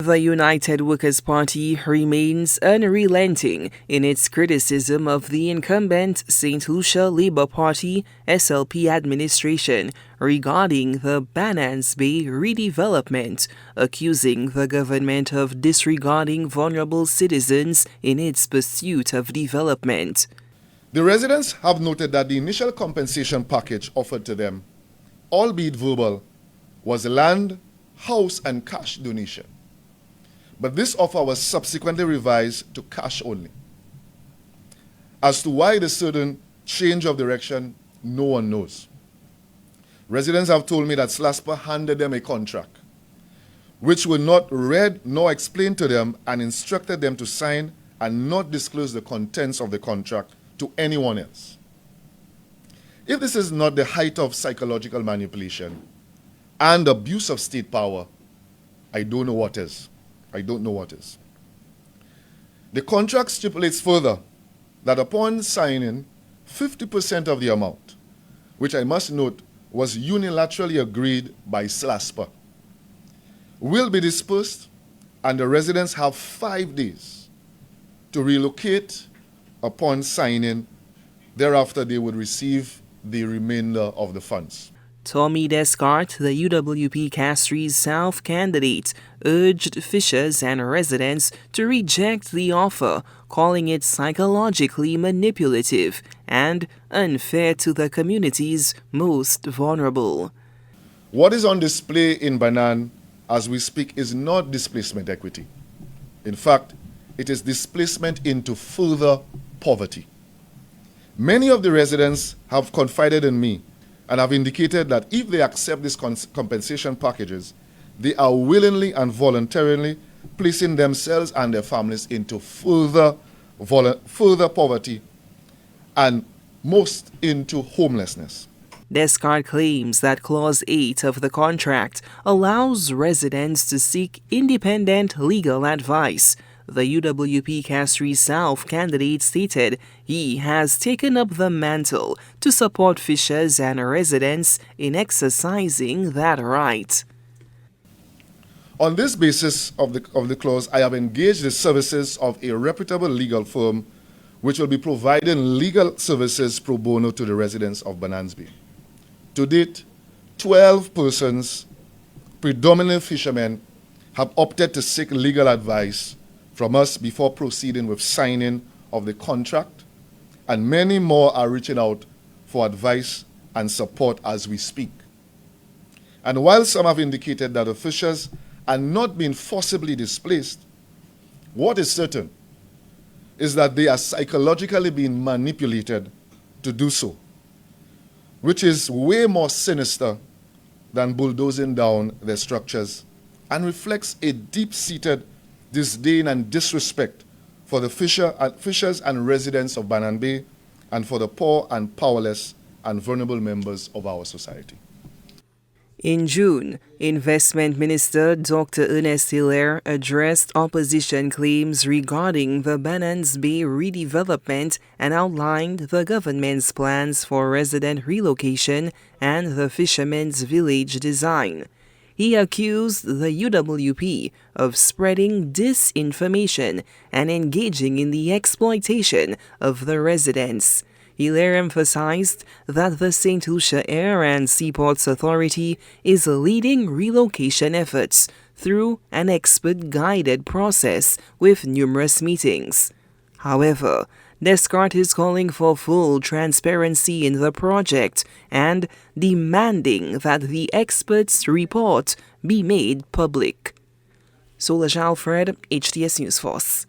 The United Workers' Party remains unrelenting in its criticism of the incumbent Saint Lucia Labour Party (SLP) administration regarding the Bananes Bay redevelopment, accusing the government of disregarding vulnerable citizens in its pursuit of development. The residents have noted that the initial compensation package offered to them, albeit verbal, was land, house and cash donation. But this offer was subsequently revised to cash only. As to why the sudden change of direction, no one knows. Residents have told me that SLASPA handed them a contract, which were not read nor explained to them, and instructed them to sign and not disclose the contents of the contract to anyone else. If this is not the height of psychological manipulation and abuse of state power, I don't know what is. I don't know what is. The contract stipulates further that upon signing, 50% of the amount, which I must note was unilaterally agreed by SLASPA, will be dispersed, and the residents have 5 days to relocate upon signing. Thereafter, they would receive the remainder of the funds. Tommy Descartes, the UWP Castries South candidate, urged fishers and residents to reject the offer, calling it psychologically manipulative and unfair to the communities most vulnerable. What is on display in Banan as we speak is not displacement equity. In fact, it is displacement into further poverty. Many of the residents have confided in me and have indicated that if they accept these compensation packages, they are willingly and voluntarily placing themselves and their families into further poverty and most into homelessness. Descartes claims that Clause 8 of the contract allows residents to seek independent legal advice. The UWP Castries South candidate stated he has taken up the mantle to support fishers and residents in exercising that right. On this basis of the clause, I have engaged the services of a reputable legal firm which will be providing legal services pro bono to the residents of Bananes Bay. To date, 12 persons, predominantly fishermen, have opted to seek legal advice from us before proceeding with signing of the contract, and many more are reaching out for advice and support as we speak. And while some have indicated that the fishers are not being forcibly displaced, what is certain is that they are psychologically being manipulated to do so, which is way more sinister than bulldozing down their structures and reflects a deep-seated disdain and disrespect for the fishers and residents of Bananes Bay and for the poor and powerless and vulnerable members of our society. In June, Investment Minister Dr. Ernest Hilaire addressed opposition claims regarding the Bananes Bay redevelopment and outlined the government's plans for resident relocation and the fishermen's village design. He accused the UWP of spreading disinformation and engaging in the exploitation of the residents. Hilaire emphasized that the Saint Lucia Air and Seaports Authority is leading relocation efforts through an expert-guided process with numerous meetings. However, Descartes is calling for full transparency in the project and demanding that the experts' report be made public. Solange Alfred, HTS News Force.